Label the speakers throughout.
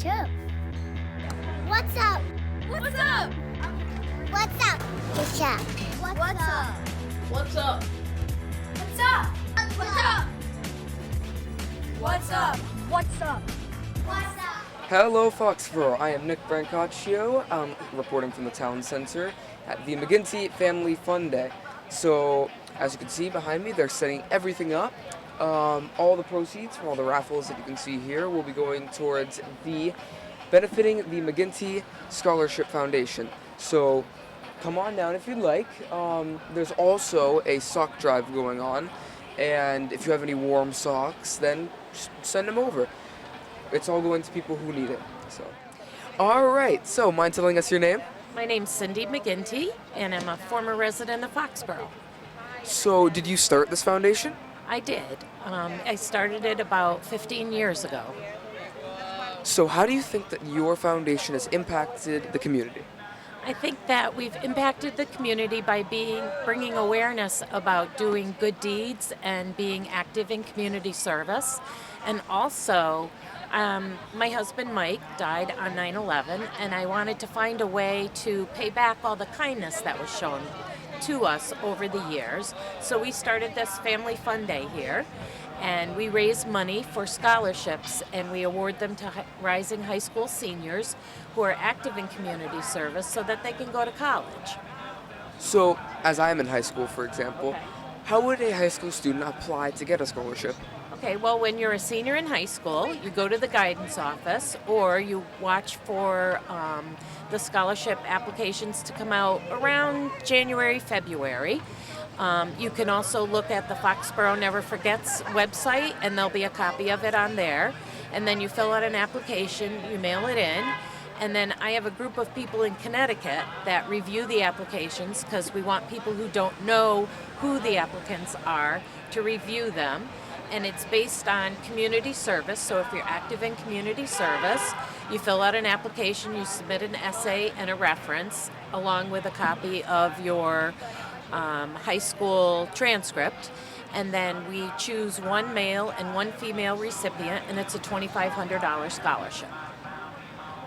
Speaker 1: Sure. What's up?
Speaker 2: What's up?
Speaker 1: What's up? What's up?
Speaker 2: What's up?
Speaker 3: What's up?
Speaker 2: What's up? What's up? What's up?
Speaker 1: What's up?
Speaker 2: What's up?
Speaker 3: Hello, Foxboro. I am Nick Brancaccio, reporting from the town center at the McGinty Family Fun Day. So, as you can see behind me, they're setting everything up. All the proceeds from all the raffles that you can see here will be going towards benefiting the McGinty Scholarship Foundation. So, come on down if you'd like. There's also a sock drive going on, and if you have any warm socks, then just send them over. It's all going to people who need it. So, all right. So, mind telling us your name?
Speaker 4: My name's Cindy McGinty, and I'm a former resident of Foxboro.
Speaker 3: So, did you start this foundation?
Speaker 4: I did. I started it about 15 years ago.
Speaker 3: So, how do you think that your foundation has impacted the community?
Speaker 4: I think that we've impacted the community by bringing awareness about doing good deeds and being active in community service. And also, my husband Mike died on 9/11, and I wanted to find a way to pay back all the kindness that was shown to us over the years. So we started this Family Fun Day here, and we raise money for scholarships, and we award them to rising high school seniors who are active in community service so that they can go to college.
Speaker 3: So, as I'm in high school, for example,
Speaker 4: Okay.
Speaker 3: how would a high school student apply to get a scholarship?
Speaker 4: Okay, well, when you're a senior in high school, you go to the guidance office or you watch for the scholarship applications to come out around January, February. You can also look at the Foxborough Never Forgets website, and there'll be a copy of it on there. And then you fill out an application, you mail it in, and then I have a group of people in Connecticut that review the applications because we want people who don't know who the applicants are to review them. And it's based on community service. So if you're active in community service, you fill out an application, you submit an essay and a reference along with a copy of your high school transcript. And then we choose one male and one female recipient, and it's a $2,500 scholarship.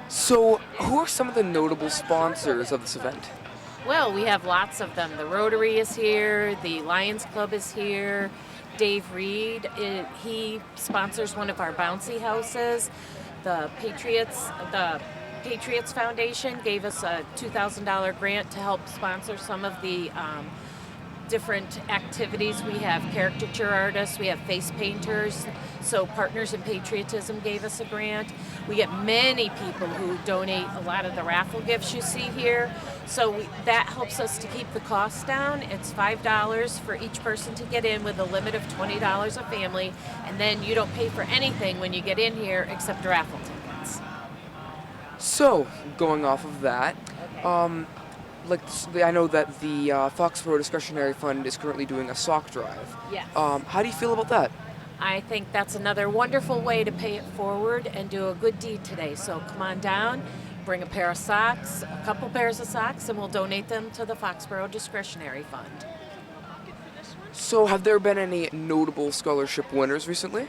Speaker 3: So, who are some of the notable sponsors of this event?
Speaker 4: Well, we have lots of them. The Rotary is here, the Lions Club is here. Dave Reed, he sponsors one of our bouncy houses. The Patriots Foundation gave us a $2,000 grant to help sponsor some of the different activities. We have caricature artists, we have face painters, so Partners in Patriotism gave us a grant. We get many people who donate a lot of the raffle gifts you see here, so that helps us to keep the costs down. It's $5 for each person to get in with a limit of $20 a family, and then you don't pay for anything when you get in here except raffle tickets.
Speaker 3: So, going off of that, I know that the Foxborough Discretionary Fund is currently doing a sock drive.
Speaker 4: Yes.
Speaker 3: How do you feel about that?
Speaker 4: I think that's another wonderful way to pay it forward and do a good deed today. So come on down, bring a pair of socks, a couple pairs of socks, and we'll donate them to the Foxborough Discretionary Fund.
Speaker 3: So, have there been any notable scholarship winners recently?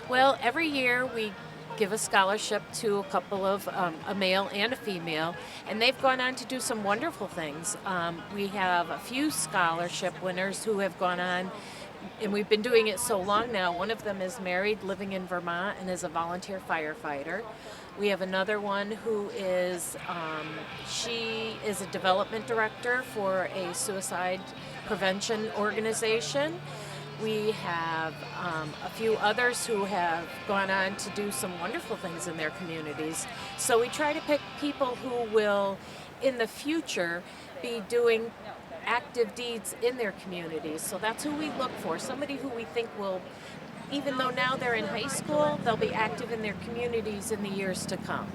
Speaker 4: Well, every year we give a scholarship to a couple of a male and a female, and they've gone on to do some wonderful things. We have a few scholarship winners who have gone on, and we've been doing it so long now. One of them is married, living in Vermont, and is a volunteer firefighter. We have another one who is, she is a development director for a suicide prevention organization. We have a few others who have gone on to do some wonderful things in their communities. So we try to pick people who will, in the future, be doing active deeds in their communities. So that's who we look for, somebody who we think will, even though now they're in high school, they'll be active in their communities in the years to come.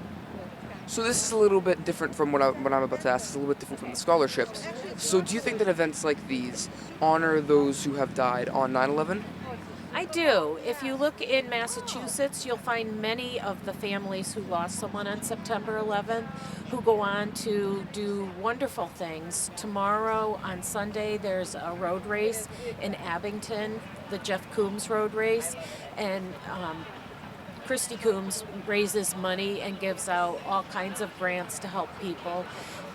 Speaker 3: So this is a little bit different from what I'm about to ask. It's a little bit different from the scholarships. So do you think that events like these honor those who have died on 9/11?
Speaker 4: I do. If you look in Massachusetts, you'll find many of the families who lost someone on September 11th who go on to do wonderful things. Tomorrow, on Sunday, there's a road race in Abington, the Jeff Coombs Road Race, and Christy Coombs raises money and gives out all kinds of grants to help people.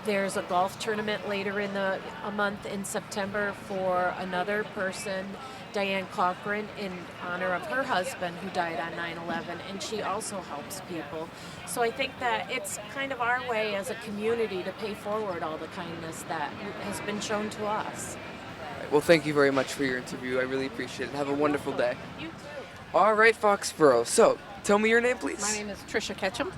Speaker 4: There's a golf tournament later in a month in September for another person, Diane Cochran, in honor of her husband who died on 9/11, and she also helps people. So I think that it's kind of our way as a community to pay forward all the kindness that has been shown to us.
Speaker 3: Well, thank you very much for your interview. I really appreciate it. Have a wonderful day.
Speaker 4: You too.
Speaker 3: All right, Foxborough. So, tell me your name, please.
Speaker 5: My name is Tricia Ketchum.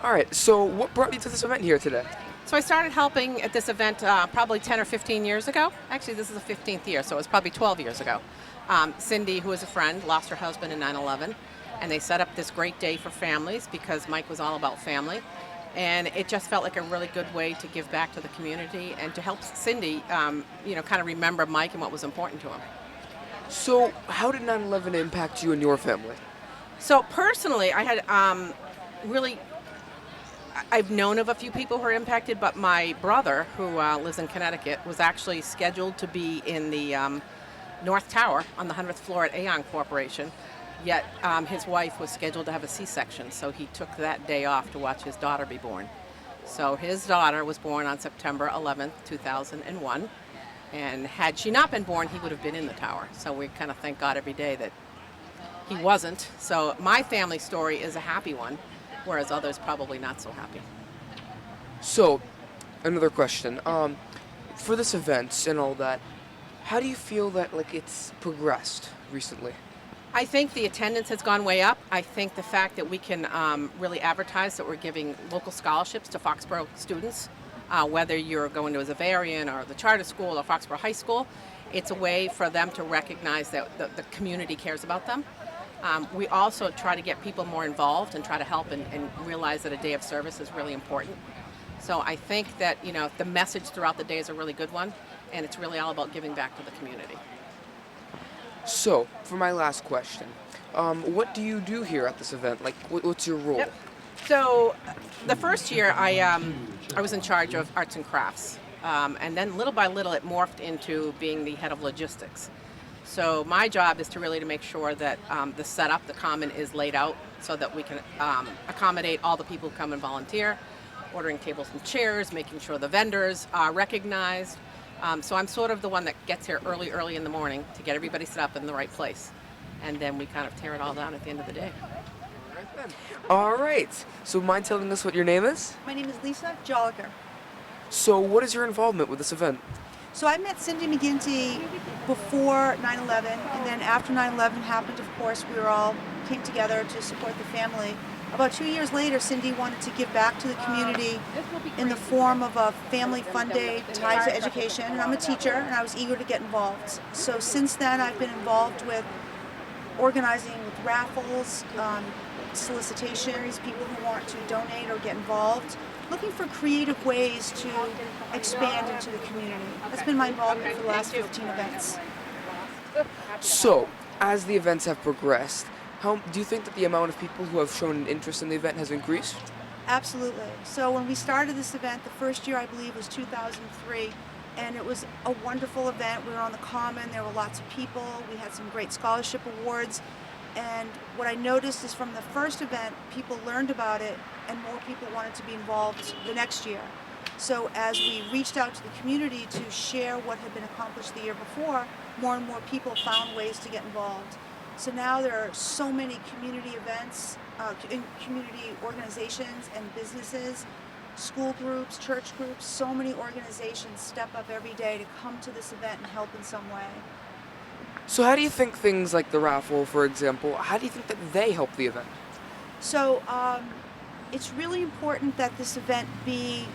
Speaker 3: All right, so what brought you to this event here today?
Speaker 5: So I started helping at this event probably 10 or 15 years ago. Actually, this is the 15th year, so it was probably 12 years ago. Cindy, who is a friend, lost her husband in 9/11, and they set up this great day for families because Mike was all about family. And it just felt like a really good way to give back to the community and to help Cindy, kind of remember Mike and what was important to him.
Speaker 3: So, how did 9/11 impact you and your family?
Speaker 5: So personally, I had I've known of a few people who are impacted, but my brother, who lives in Connecticut, was actually scheduled to be in the North Tower on the 100th floor at Aon Corporation, yet his wife was scheduled to have a C-section, so he took that day off to watch his daughter be born. So his daughter was born on September 11th, 2001, and had she not been born, he would have been in the tower. So we kind of thank God every day that he wasn't. So my family story is a happy one, whereas others probably not so happy.
Speaker 3: So, another question. For this event and all that, how do you feel that it's progressed recently?
Speaker 5: I think the attendance has gone way up. I think the fact that we can really advertise that we're giving local scholarships to Foxborough students, whether you're going to a Zavarian or the charter school or Foxborough High School, it's a way for them to recognize that the community cares about them. We also try to get people more involved and try to help and realize that a day of service is really important. So I think that, the message throughout the day is a really good one, and it's really all about giving back to the community.
Speaker 3: So, for my last question, what do you do here at this event? What's your role?
Speaker 5: Yep. So the first year I was in charge of arts and crafts, and then little by little it morphed into being the head of logistics. So my job is to make sure that the setup, the common, is laid out so that we can accommodate all the people who come and volunteer, ordering tables and chairs, making sure the vendors are recognized. So I'm sort of the one that gets here early in the morning to get everybody set up in the right place. And then we kind of tear it all down at the end of the day.
Speaker 3: All right. So, mind telling us what your name is?
Speaker 6: My name is Lisa Jolliker.
Speaker 3: So, what is your involvement with this event?
Speaker 6: So I met Cindy McGinty before 9/11, and then after 9/11 happened, of course, we all came together to support the family. About 2 years later, Cindy wanted to give back to the community in the form of a family fun day tied to education, and I'm a teacher, and I was eager to get involved. So since then, I've been involved with organizing with raffles, solicitations, people who want to donate or get involved, looking for creative ways to expand into the community. That's been my involvement for the last 15 events.
Speaker 3: So, as the events have progressed, how do you think that the amount of people who have shown an interest in the event has increased?
Speaker 6: Absolutely. So when we started this event, the first year I believe was 2003, and it was a wonderful event. We were on the Common, there were lots of people, we had some great scholarship awards, and what I noticed is from the first event, people learned about it and more people wanted to be involved the next year. So as we reached out to the community to share what had been accomplished the year before, more and more people found ways to get involved. So now there are so many community events, community organizations and businesses, school groups, church groups, so many organizations step up every day to come to this event and help in some way.
Speaker 3: So how do you think things like the raffle, for example, how do you think that they help the event?
Speaker 6: So it's really important that this event be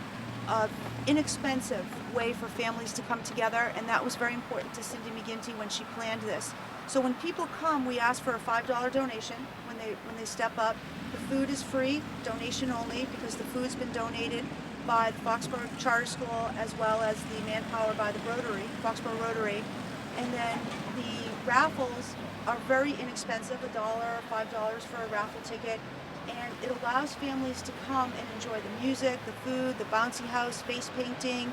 Speaker 6: an inexpensive way for families to come together, and that was very important to Cindy McGinty when she planned this. So when people come, we ask for a $5 donation when they step up. The food is free, donation only, because the food's been donated by the Foxborough Charter School as well as the manpower by the Rotary, Foxborough Rotary. And then the raffles are very inexpensive, $1 or $5 for a raffle ticket. And it allows families to come and enjoy the music, the food, the bouncy house, face painting,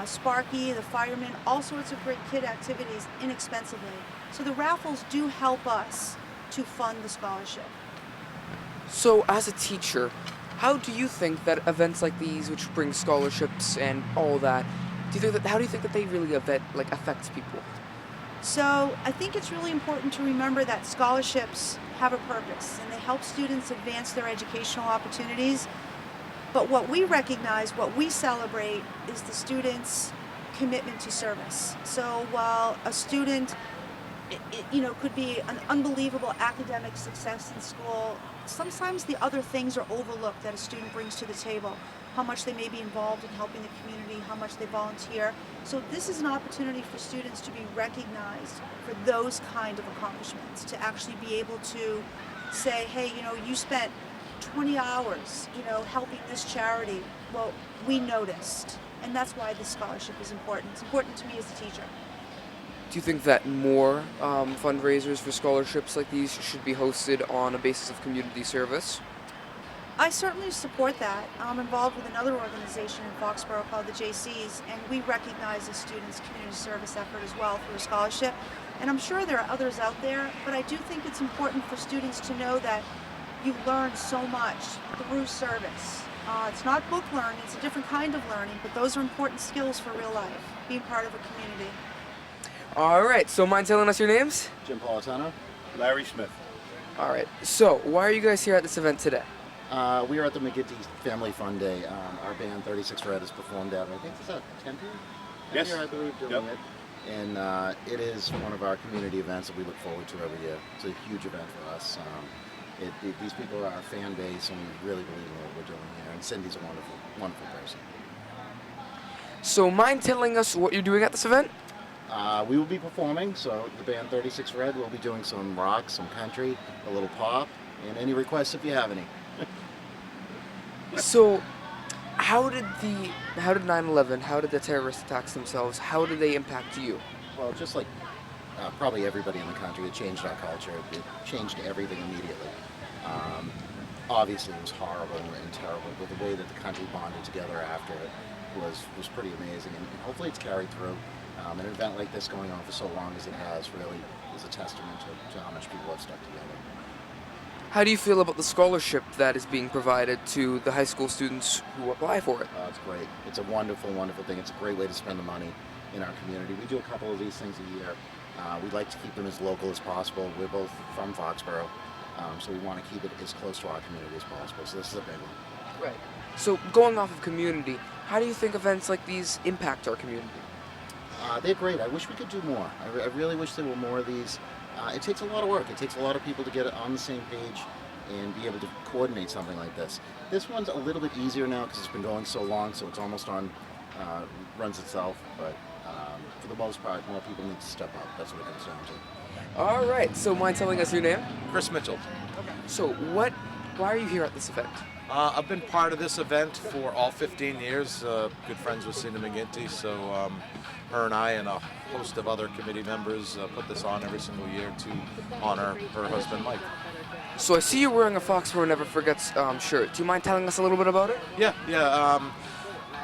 Speaker 6: Sparky, the firemen, all sorts of great kid activities inexpensively. So the raffles do help us to fund the scholarship.
Speaker 3: So, as a teacher, how do you think that events like these, which bring scholarships and all that, how do you think that they really affects people?
Speaker 6: So I think it's really important to remember that scholarships have a purpose and they help students advance their educational opportunities. But what we recognize, what we celebrate, is the student's commitment to service. So while a student could be an unbelievable academic success in school, sometimes the other things are overlooked that a student brings to the table. How much they may be involved in helping the community, how much they volunteer. So this is an opportunity for students to be recognized for those kind of accomplishments, to actually be able to say, hey, you spent 20 hours, helping this charity. Well, we noticed. And that's why this scholarship is important. It's important to me as a teacher.
Speaker 3: Do you think that more fundraisers for scholarships like these should be hosted on a basis of community service?
Speaker 6: I certainly support that. I'm involved with another organization in Foxborough called the JCs, and we recognize the students' community service effort as well through a scholarship. And I'm sure there are others out there, but I do think it's important for students to know that you learn so much through service. It's not book learning, it's a different kind of learning, but those are important skills for real life, being part of a community.
Speaker 3: All right, so mind telling us your names?
Speaker 7: Jim Politano. Larry Smith.
Speaker 3: All right, so why are you guys here at this event today?
Speaker 7: We are at the McGinty Family Fun Day. Our band 36 Red has performed out, I think it's our 10th year?
Speaker 8: Yes.
Speaker 7: Year, I believe, doing it. And it is one of our community events that we look forward to every year. It's a huge event for us. These people are our fan base, and we really believe in what we're doing here. And Cindy's a wonderful, wonderful person.
Speaker 3: So mind telling us what you're doing at this event?
Speaker 7: We will be performing, so the band 36 Red will be doing some rock, some country, a little pop, and any requests if you have any.
Speaker 3: So, how did 9/11, how did the terrorist attacks themselves, how did they impact you?
Speaker 7: Well, just like probably everybody in the country, it changed our culture. It changed everything immediately. Obviously, it was horrible and terrible, but the way that the country bonded together after it was pretty amazing, and hopefully it's carried through. An event like this going on for so long as it has really is a testament to how much people have stuck together.
Speaker 3: How do you feel about the scholarship that is being provided to the high school students who apply for it?
Speaker 7: It's great. It's a wonderful, wonderful thing. It's a great way to spend the money in our community. We do a couple of these things a year. We like to keep them as local as possible. We're both from Foxborough, so we want to keep it as close to our community as possible. So this is a big one.
Speaker 3: Right. So going off of community, how do you think events like these impact our community?
Speaker 7: They're great. I wish we could do more. I really wish there were more of these. It takes a lot of work. It takes a lot of people to get on the same page and be able to coordinate something like this. This one's a little bit easier now because it's been going so long, so it's almost runs itself. But for the most part, more people need to step up. That's what it comes down to.
Speaker 3: All right. So mind telling us your name?
Speaker 8: Chris Mitchell.
Speaker 3: So why are you here at this event?
Speaker 8: I've been part of this event for all 15 years. Good friends with Cindy McGinty, so her and I and a host of other committee members put this on every single year to honor her husband, Mike.
Speaker 3: So I see you're wearing a Foxborough Never Forgets shirt. Do you mind telling us a little bit about it?
Speaker 8: Yeah.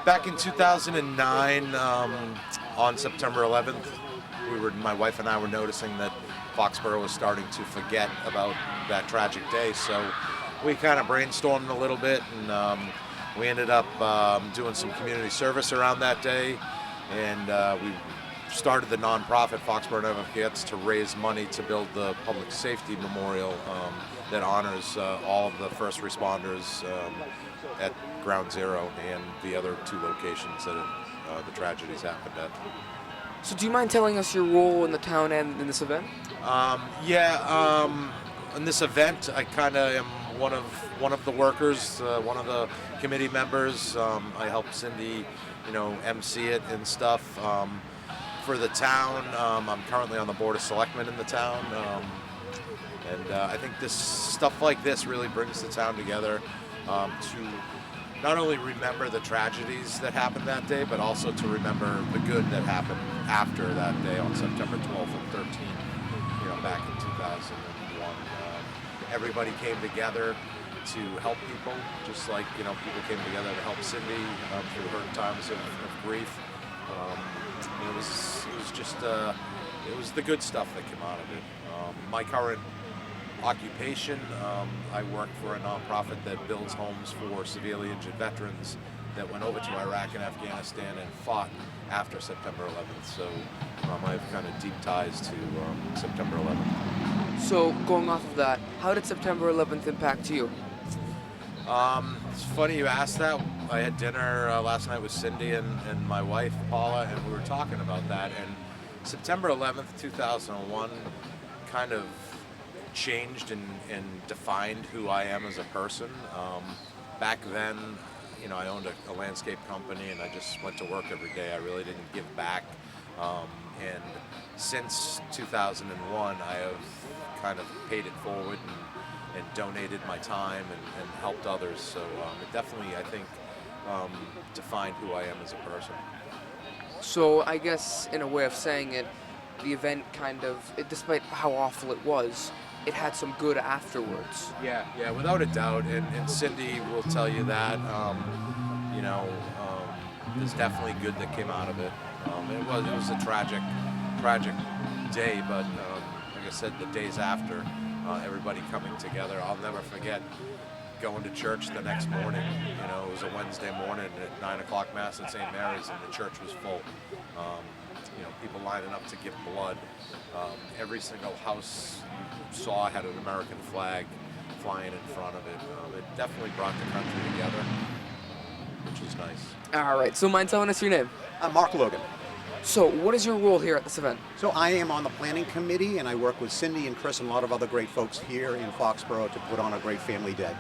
Speaker 8: Back in 2009, on September 11th, my wife and I were noticing that Foxborough was starting to forget about that tragic day. So we kind of brainstormed a little bit, and we ended up doing some community service around that day. And we started the nonprofit Foxborough Never Forgets to raise money to build the public safety memorial that honors all of the first responders at Ground Zero and the other 2 locations that the tragedies happened at.
Speaker 3: So do you mind telling us your role in the town and in this event?
Speaker 8: In this event, I kind of am one of the workers, one of the committee members. I help Cindy, MC it and stuff. For the town, I'm currently on the Board of Selectmen in the town. And I think this stuff like this really brings the town together to not only remember the tragedies that happened that day, but also to remember the good that happened after that day on September 12th and 13th, back in 2001. Everybody came together to help people, just like, people came together to help Cindy through her times of grief. It was just, it was the good stuff that came out of it. My current occupation, I work for a nonprofit that builds homes for severely injured veterans that went over to Iraq and Afghanistan and fought after September 11th. So I have kind of deep ties to September 11th.
Speaker 3: So going off of that, how did September 11th impact you?
Speaker 8: It's funny you asked that. I had dinner last night with Cindy and my wife, Paula, and we were talking about that. And September 11th, 2001 kind of changed and defined who I am as a person. Back then, I owned a landscape company and I just went to work every day. I really didn't give back. And since 2001, I have kind of paid it forward and donated my time and helped others. So it definitely, I think, defined who I am as a person.
Speaker 3: So I guess in a way of saying it, the event despite how awful it was, it had some good afterwards.
Speaker 8: Yeah, without a doubt. And Cindy will tell you that. There's definitely good that came out of it. It was a tragic day, but like I said, the days after, everybody coming together. I'll never forget going to church the next morning. It was a Wednesday morning at 9 o'clock Mass at St. Mary's, and the church was full. People lining up to give blood. Every single house you saw had an American flag flying in front of it. It definitely brought the country together, which was nice.
Speaker 3: All right, so mind telling us your name?
Speaker 9: I'm Mark Logan.
Speaker 3: So what is your role here at this event?
Speaker 9: So I am on the planning committee, and I work with Cindy and Chris and a lot of other great folks here in Foxborough to put on a great family day.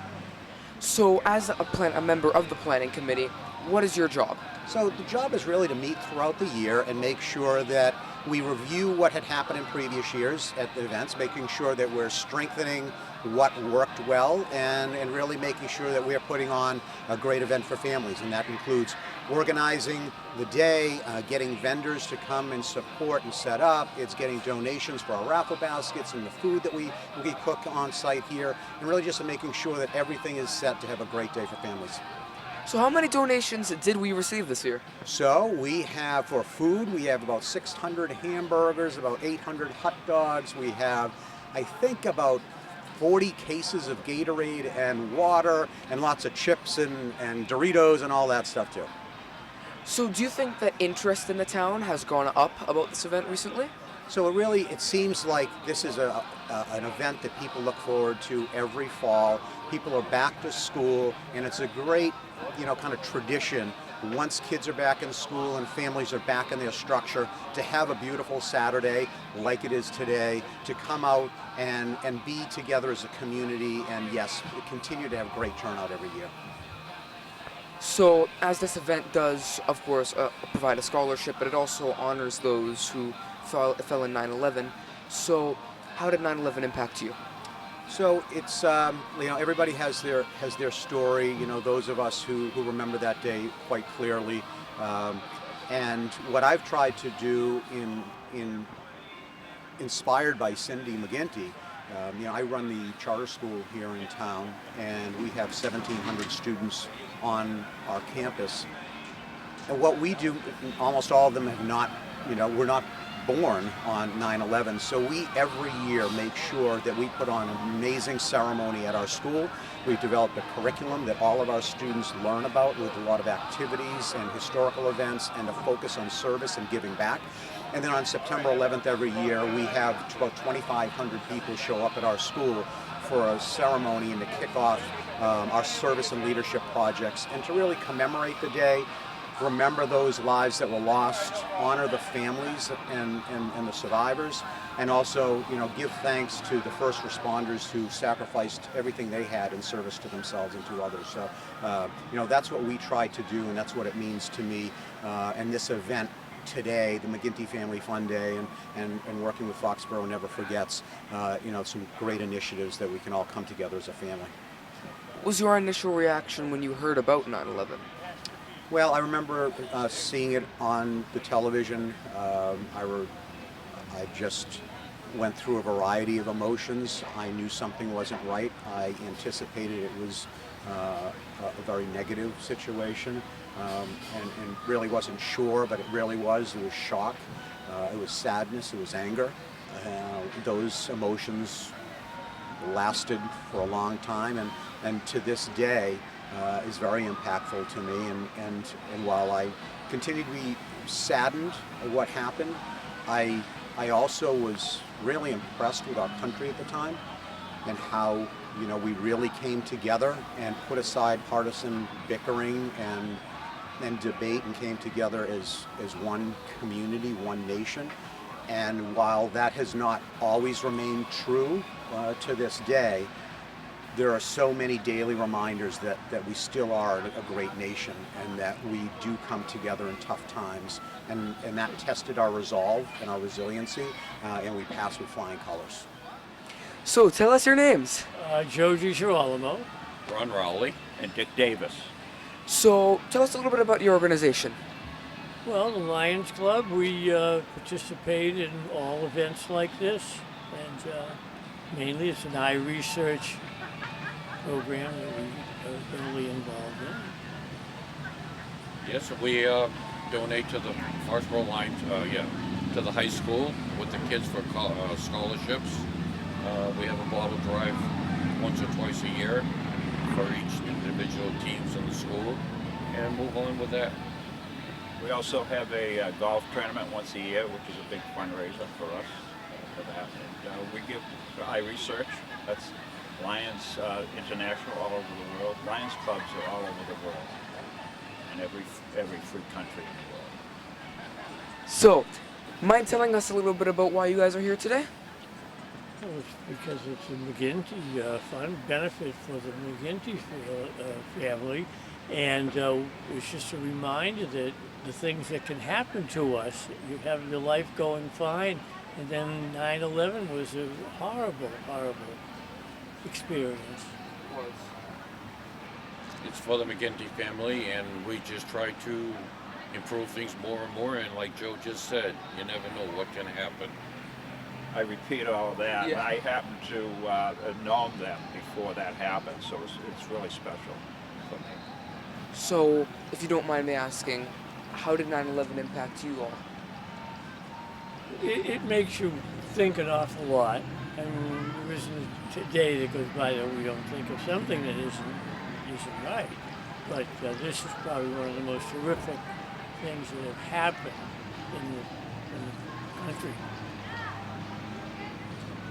Speaker 3: So as a member of the planning committee, what is your job?
Speaker 9: So the job is really to meet throughout the year and make sure that we review what had happened in previous years at the events, making sure that we're strengthening what worked well and really making sure that we're putting on a great event for families. And that includes organizing the day, getting vendors to come and support and set up. It's getting donations for our raffle baskets and the food that we cook on site here, and really just making sure that everything is set to have a great day for families.
Speaker 3: So how many donations did we receive this year?
Speaker 9: So we have, for food, we have about 600 hamburgers, about 800 hot dogs. We have, I think, about 40 cases of Gatorade and water and lots of chips and Doritos and all that stuff too.
Speaker 3: So do you think that interest in the town has gone up about this event recently?
Speaker 9: So it seems like this is an event that people look forward to every fall. People are back to school, and it's a great, kind of tradition once kids are back in school and families are back in their structure to have a beautiful Saturday like it is today, to come out and be together as a community, and yes, continue to have great turnout every year.
Speaker 3: So as this event does, of course, provide a scholarship, but it also honors those who fell in 9/11. So how did 9/11 impact you?
Speaker 9: So it's everybody has their story. Those of us who remember that day quite clearly, and what I've tried to do inspired by Cindy McGinty. I run the charter school here in town, and we have 1,700 students on our campus. And what we do, almost all of them have not, we're not born on 9/11, so we every year make sure that we put on an amazing ceremony at our school. We've developed a curriculum that all of our students learn about with a lot of activities and historical events and a focus on service and giving back. And then on September 11th every year, we have about 2,500 people show up at our school for a ceremony and to kick off our service and leadership projects and to really commemorate the day, remember those lives that were lost, honor the families and the survivors, and also give thanks to the first responders who sacrificed everything they had in service to themselves and to others. So that's what we try to do, and that's what it means to me. And this event today, the McGinty Family Fun Day, and working with Foxborough Never Forgets, some great initiatives that we can all come together as a family.
Speaker 3: What was your initial reaction when you heard about 9/11?
Speaker 9: Well, I remember seeing it on the television. I just went through a variety of emotions. I knew something wasn't right. I anticipated it was a very negative situation, and really wasn't sure, but it really was. It was shock, it was sadness, it was anger. Those emotions lasted for a long time, and to this day is very impactful to me. And while I continue to be saddened at what happened, I also was really impressed with our country at the time and how we really came together and put aside partisan bickering and debate and came together as one community, one nation. And while that has not always remained true to this day, there are so many daily reminders that we still are a great nation and that we do come together in tough times. And that tested our resolve and our resiliency, and we passed with flying colors.
Speaker 3: So tell us your names.
Speaker 10: Joe DiGirolamo.
Speaker 11: Ron Rowley and Dick Davis.
Speaker 3: So tell us a little bit about your organization.
Speaker 10: Well, the Lions Club, we participate in all events like this, and mainly it's an eye research program that we are heavily involved in.
Speaker 11: Yes, we donate to the Foxborough Lions, to the high school with the kids for scholarships. We have a bottle drive once or twice a year for each individual teams in the school, and move on with that.
Speaker 12: We also have a golf tournament once a year, which is a big fundraiser for us for that. And we give eye research. That's Lions International all over the world. Lions clubs are all over the world, in every free country in the world.
Speaker 3: So, mind telling us a little bit about why you guys are here today?
Speaker 10: Well, it's because it's a McGinty fund benefit for the McGinty family, and it's just a reminder that the things that can happen to us, you have your life going fine, and then 9/11 was a horrible, horrible experience.
Speaker 11: It's for the McGinty family, and we just try to improve things more and more, and like Joe just said, you never know what can happen.
Speaker 12: I repeat all of that.
Speaker 3: Yeah.
Speaker 12: I happen to have known them before that happened, so it's really special for me.
Speaker 3: So, if you don't mind me asking, how did 9/11 impact you all?
Speaker 10: It makes you think an awful lot. I mean, there isn't a day that goes by that we don't think of something that isn't right. But this is probably one of the most horrific things that have happened in the country.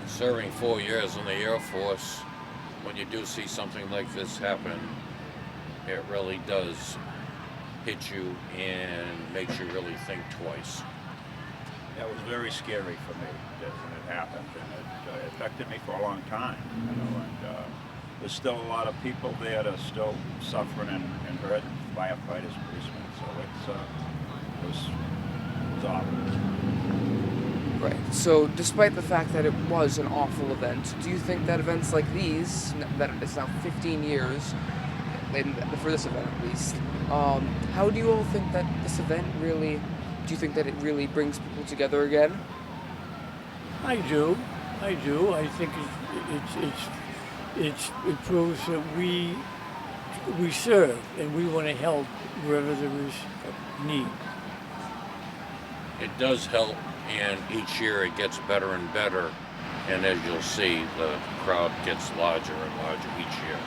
Speaker 11: Serving 4 years in the Air Force, when you do see something like this happen, it really does hit you and makes you really think twice.
Speaker 12: That was very scary for me when it happened, and it affected me for a long time. And there's still a lot of people there that are still suffering and hurt, firefighters, policemen. So it was awful.
Speaker 3: Right. So, despite the fact that it was an awful event, do you think that events like these, that it's now 15 years, for this event at least, how do you all think that this event really, do you think that it really brings people together again?
Speaker 10: I do. I think it proves that we serve and we want to help wherever there is need.
Speaker 11: It does help, and each year it gets better and better, and as you'll see, the crowd gets larger and larger each year.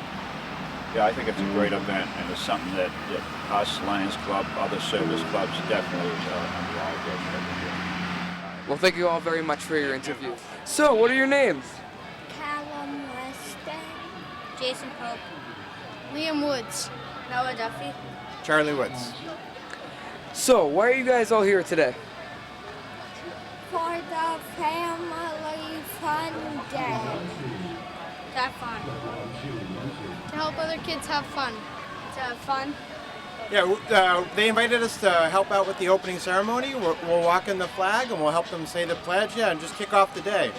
Speaker 12: Yeah, I think it's a great event, and it's something that us, Lions Club, other service clubs definitely involved in.
Speaker 3: Well, thank you all very much for your interview. So, what are your names?
Speaker 1: Callum Weston.
Speaker 2: Jason Pope.
Speaker 1: Liam Woods.
Speaker 2: Noah Duffy.
Speaker 13: Charlie Woods.
Speaker 3: So, why are you guys all here today?
Speaker 1: For the family fun day.
Speaker 2: To have fun. To help other kids have fun. To have fun.
Speaker 13: Yeah, they invited us to help out with the opening ceremony. We'll walk in the flag and we'll help them say the pledge, and just kick off the day.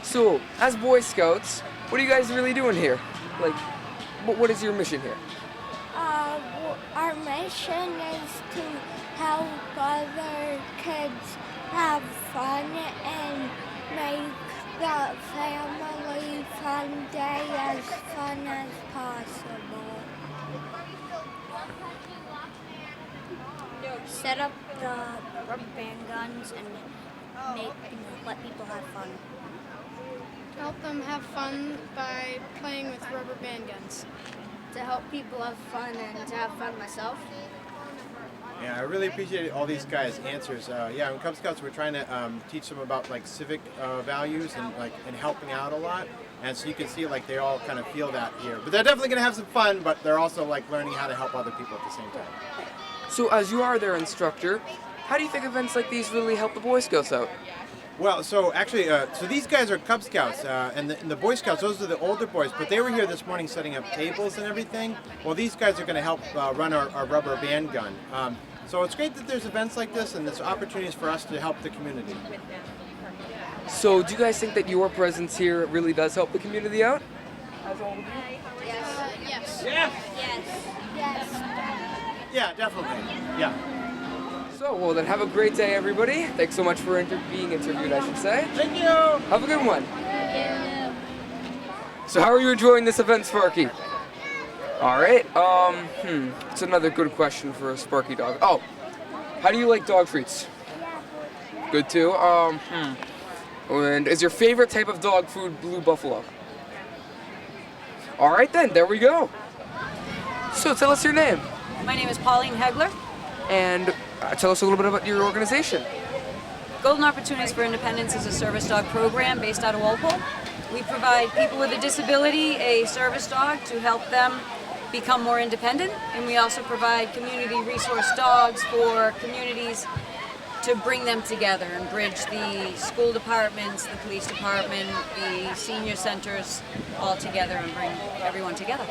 Speaker 3: So, as Boy Scouts, what are you guys really doing here? Like, what is your mission here?
Speaker 1: Our mission is to help other kids have fun and make the family fun day as fun as possible.
Speaker 2: Set up the rubber band guns and let people have fun. To help them have fun by playing with rubber band guns.
Speaker 14: To help people have fun and to have fun myself.
Speaker 13: Yeah, I really appreciate all these guys' answers. Yeah, in Cub Scouts, we're trying to teach them about like civic values and helping out a lot. And so you can see like they all kind of feel that here. But they're definitely going to have some fun, but they're also like learning how to help other people at the same time.
Speaker 3: So as you are their instructor, how do you think events like these really help the Boy Scouts out?
Speaker 13: Well, so actually, so these guys are Cub Scouts, and the Boy Scouts, those are the older boys, but they were here this morning setting up tables and everything. Well, these guys are going to help run our rubber band gun. So it's great that there's events like this and there's opportunities for us to help the community.
Speaker 3: So do you guys think that your presence here really does help the community out?
Speaker 2: Yes.
Speaker 14: Yes.
Speaker 1: Yes.
Speaker 13: Yeah, definitely. Yeah.
Speaker 3: So, well then have a great day everybody. Thanks so much for being interviewed, I should say.
Speaker 13: Thank you!
Speaker 3: Have a good one. So how are you enjoying this event, Sparky? Alright, it's another good question for a Sparky dog. Oh, how do you like dog treats? Good too? And is your favorite type of dog food Blue Buffalo? Alright then, there we go. So tell us your name.
Speaker 15: My name is Pauline Hegler.
Speaker 3: And tell us a little bit about your organization.
Speaker 15: Golden Opportunities for Independence is a service dog program based out of Walpole. We provide people with a disability a service dog to help them become more independent, and we also provide community resource dogs for communities to bring them together and bridge the school departments, the police department, the senior centers all together and bring everyone together.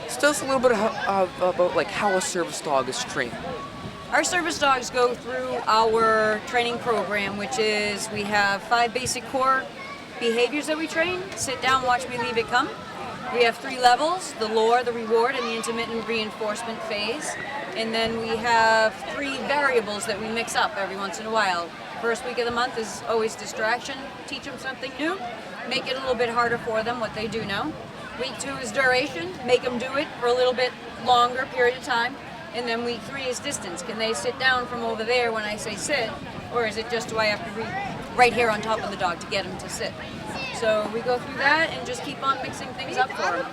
Speaker 3: So tell us a little bit about like how a service dog is trained.
Speaker 15: Our service dogs go through our training program, which is we have 5 basic core behaviors that we train. Sit down, watch me, leave it, come. We have 3 levels, the lure, the reward, and the intermittent reinforcement phase. And then we have 3 variables that we mix up every once in a while. First week of the month is always distraction, teach them something new, make it a little bit harder for them what they do know. Week 2 is duration, make them do it for a little bit longer period of time. And then week 3 is distance. Can they sit down from over there when I say sit, or is it just do I have to be right here on top of the dog to get them to sit? So we go through that and just keep on mixing things up for them.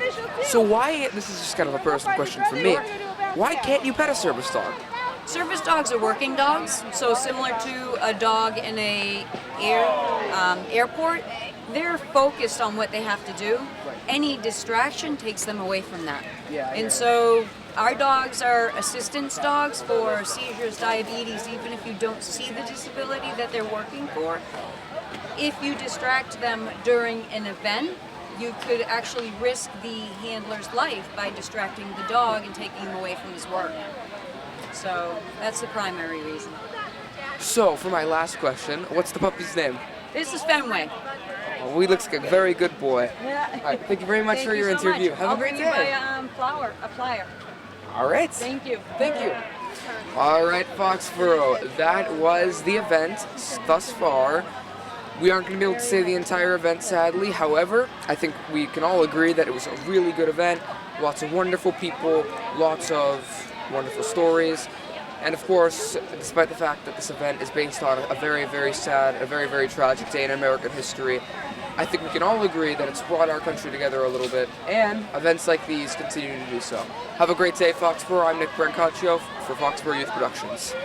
Speaker 3: So why, this is just kind of a personal question for me, why can't you pet a service dog?
Speaker 15: Service dogs are working dogs, so similar to a dog in a airport, they're focused on what they have to do. Any distraction takes them away from that. And so our dogs are assistance dogs for seizures, diabetes, even if you don't see the disability that they're working for. If you distract them during an event, you could actually risk the handler's life by distracting the dog and taking him away from his work. So that's the primary reason.
Speaker 3: So for my last question, what's the puppy's name?
Speaker 15: This is Fenway.
Speaker 3: Oh, he looks like a very good boy.
Speaker 15: Yeah.
Speaker 3: All right, thank you very much for your interview. Have a great day.
Speaker 15: I'll bring you my plier.
Speaker 3: All right.
Speaker 15: Thank you.
Speaker 3: Thank you. All right, Foxborough, that was the event thus far. We aren't going to be able to say the entire event, sadly. However, I think we can all agree that it was a really good event. Lots of wonderful people, lots of wonderful stories. And of course, despite the fact that this event is based on a very, very sad, a very, very tragic day in American history, I think we can all agree that it's brought our country together a little bit, and events like these continue to do so. Have a great day, Foxborough. I'm Nick Brancaccio for Foxborough Youth Productions.